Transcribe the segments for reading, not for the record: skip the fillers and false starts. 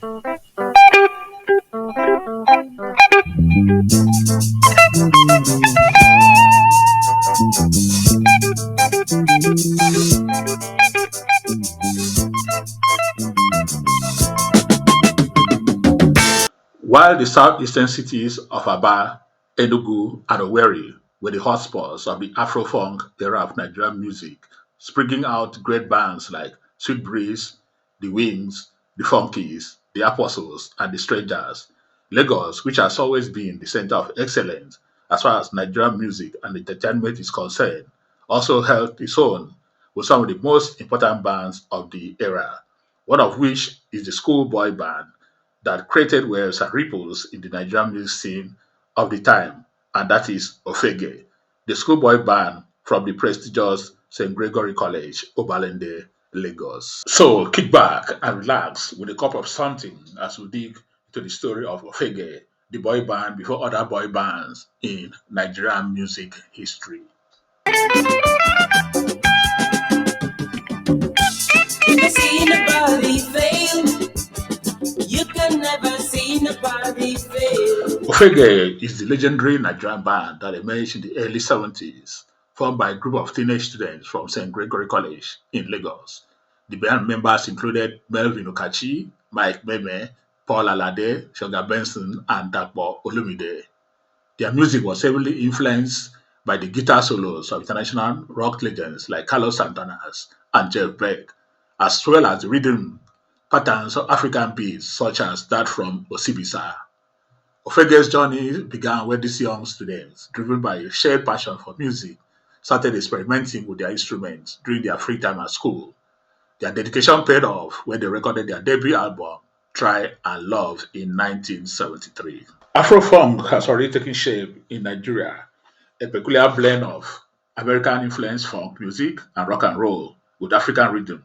While the southeastern cities of Aba, Enugu, and Owerri were the hotspots of the Afrofunk era of Nigerian music, springing out great bands like Sweet Breeze, The Wings, The Funkies, The Apostles, and The Strangers, Lagos, which has always been the center of excellence as far as Nigerian music and entertainment is concerned, also held its own with some of the most important bands of the era, one of which is the Schoolboy Band that created waves and ripples in the Nigerian music scene of the time, and that is Ofege, the schoolboy band from the prestigious Saint Gregory College, Obalende, Lagos. So kick back and relax with a cup of something as we dig into the story of Ofege, the boy band before other boy bands in Nigerian music history. See nobody fail. You can never see nobody fail. Ofege is the legendary Nigerian band that emerged in the early 70s, formed by a group of teenage students from St. Gregory College in Lagos. The band members included Melvin Okachi, Mike Meme, Paul Alade, Sugar Benson, and Dakpo Olumide. Their music was heavily influenced by the guitar solos of international rock legends like Carlos Santana and Jeff Beck, as well as the rhythm patterns of African beats such as that from Osibisa. Ofege's journey began when these young students, driven by a shared passion for music, started experimenting with their instruments during their free time at school. Their dedication paid off when they recorded their debut album, Try and Love, in 1973. Afrofunk has already taken shape in Nigeria, a peculiar blend of American influenced funk music and rock and roll with African rhythm.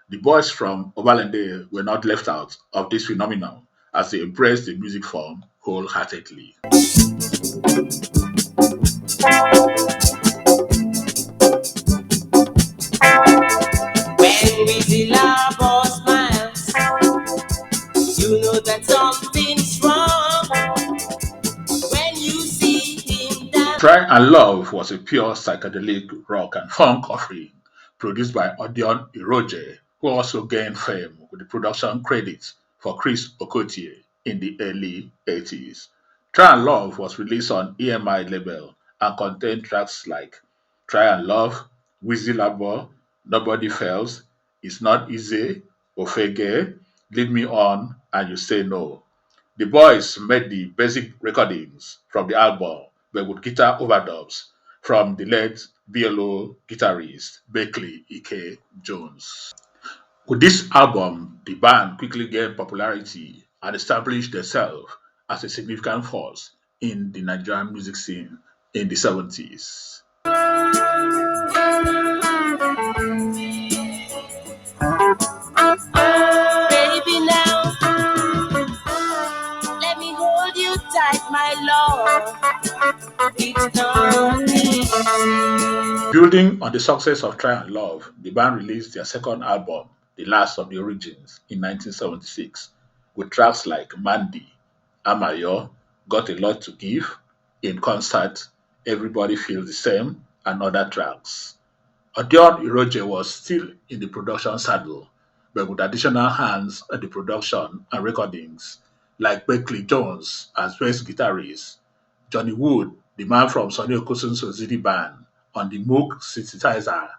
The boys from Obalende were not left out of this phenomenon as they embraced the music form wholeheartedly. When we see love or smiles, you know that something's wrong. When you see him dance. Try and Love was a pure psychedelic rock and funk offering produced by Odion Iruoje, who also gained fame with the production credits for Chris Okotie in the early 80s. Try and Love was released on EMI label and contained tracks like Try and Love, Wheezy Labor, Nobody Fails, It's Not Easy, Ofege, Lead Me On, and You Say No. The boys made the basic recordings from the album, but with guitar overdubs from the late BLO guitarist Berkley Ike Jones. With this album, the band quickly gained popularity and established themselves as a significant force in the Nigerian music scene in the 70s. Baby, now, let me hold you tight, my love. It's not easy. Building on the success of Try and Love, the band released their second album, The Last of the Origins, in 1976, with tracks like Mandy, Amayo, Got a Lot to Give, In Concert, Everybody Feels the Same, and other tracks. Odion Iruoje was still in the production saddle, but with additional hands at the production and recordings, like Berkley Jones as bass guitarist, Johnny Wood, the man from Sonny Okosun's Ozidi band, on the Moog synthesizer,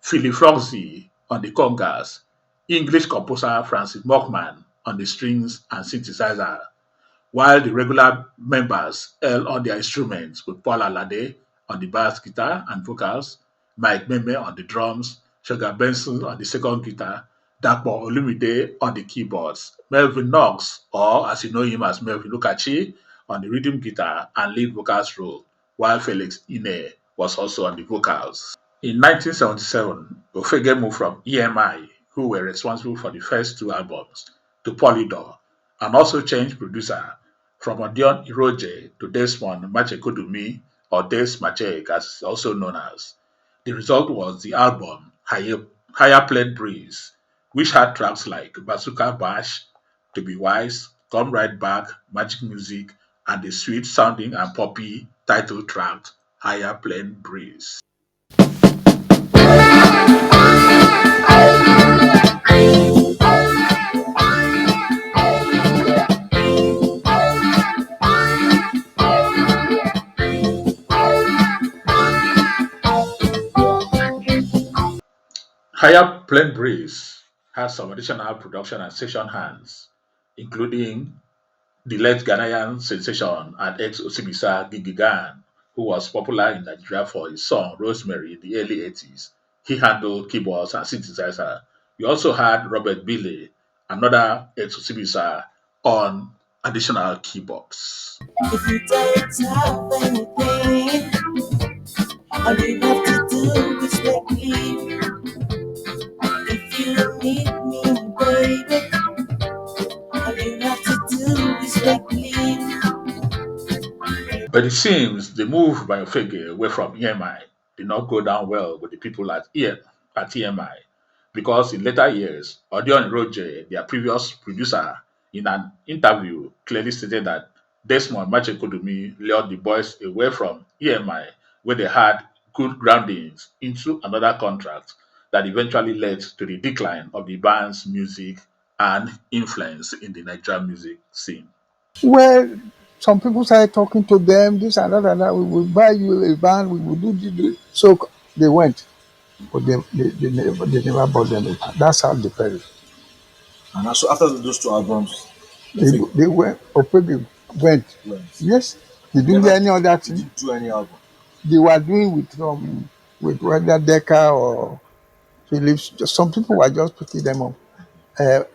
Philly Frogsy on the congas, English composer Francis Mockman on the strings and synthesizer, while the regular members held on their instruments with Paul Alade on the bass guitar and vocals, Mike Meme on the drums, Sugar Benson on the second guitar, Dakpo Olumide on the keyboards, Melvin Knox, or as you know him as Melvin Lukachi, on the rhythm guitar and lead vocals role, while Felix Ine was also on the vocals. In 1977, Ofege moved from EMI, who were responsible for the first two albums, to Polydor, and also changed producer from Odion Iruoje to Desmond Majekodunmi, or Des Majek as also known as. The result was the album Higher Played Breeze, which had tracks like Bazooka Bash, To Be Wise, Come Right Back, Magic Music, and the sweet sounding and poppy title track, Higher Plane Breeze. Higher Plane Breeze has some additional production and session hands, including the late Ghanaian sensation and ex-Osibisa Gigigan, who was popular in Nigeria for his song Rosemary in the early 80s. He handled keyboards and synthesizer. We also had Robert Bille, another ex-Osibisa, on additional keyboards. If you don't have anything, all you have to do is make me. If you need me, baby, all you have to do is make me. But it seems the move by Ofege away from EMI did not go down well with the people at EMI because in later years, Odion Iruoje, their previous producer, in an interview clearly stated that Desmond Majekodunmi lured the boys away from EMI where they had good groundings into another contract that eventually led to the decline of the band's music and influence in the Nigerian music scene. Well, some people started talking to them, this and that and that. We will buy you a van, we will do this. So they went, but they never bought them a van. That's how they perished. And so after those two albums, They went, Ofege went. Yes, they didn't do any other thing. didn't do any album. They were doing with whether Decca or Phillips. Some people were just picking them up.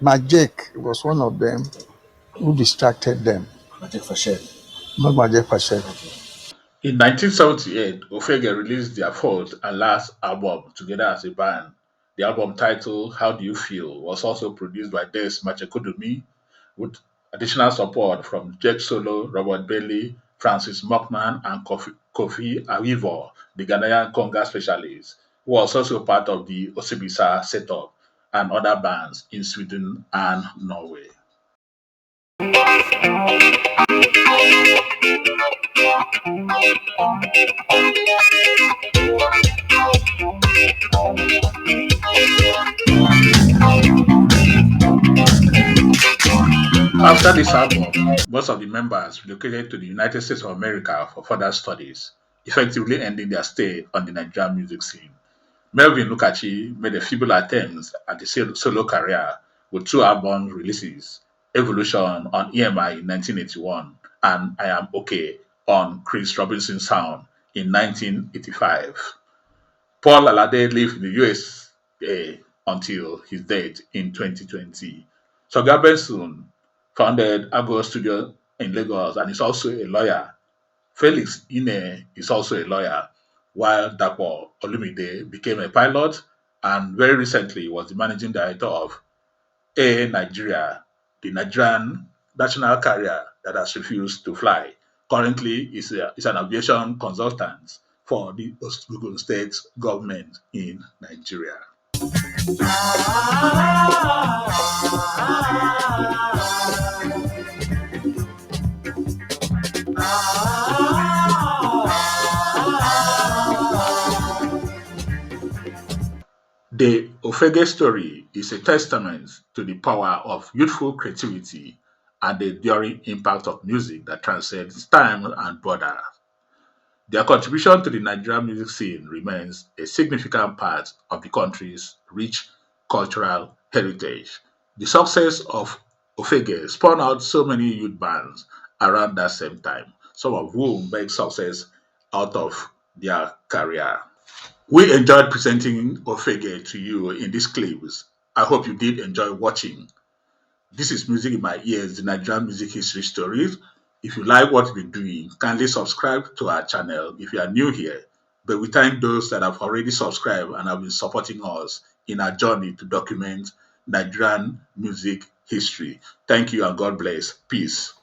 Majek was one of them who distracted them. Magic for Shed. Not Majek Pashet. In 1978, Ofege released their fourth and last album together as a band. The album title, How Do You Feel, was also produced by Desmond Majekodunmi with additional support from Jake Solo, Robert Bailey, Francis Mockman, and Kofi Awivo, the Ghanaian conga specialist, who was also part of the Osibisa setup and other bands in Sweden and Norway. After this album, most of the members relocated to the United States of America for further studies, effectively ending their stay on the Nigerian music scene. Melvin Lukachi made a feeble attempt at a solo career with two album releases, Evolution on EMI in 1981 and I Am Okay on Chris Robinson Sound in 1985. Paul Alade lived in the USA until his death in 2020. Soga Benson founded Agro Studio in Lagos and is also a lawyer. Felix Ine is also a lawyer, while Dapo Olumide became a pilot and very recently was the managing director of Nigeria, the Nigerian national carrier that has refused to fly. Currently, is an aviation consultant for the Ogun State government in Nigeria. The Ofege story is a testament to the power of youthful creativity and the enduring impact of music that transcends time and borders. Their contribution to the Nigerian music scene remains a significant part of the country's rich cultural heritage. The success of Ofege spun out so many youth bands around that same time, some of whom made success out of their career. We enjoyed presenting Ofege to you in these clips. I hope you did enjoy watching. This is Music in My Ears, the Nigerian music history stories. If you like what we're doing, kindly subscribe to our channel if you are new here. But we thank those that have already subscribed and have been supporting us in our journey to document Nigerian music history. Thank you and God bless. Peace.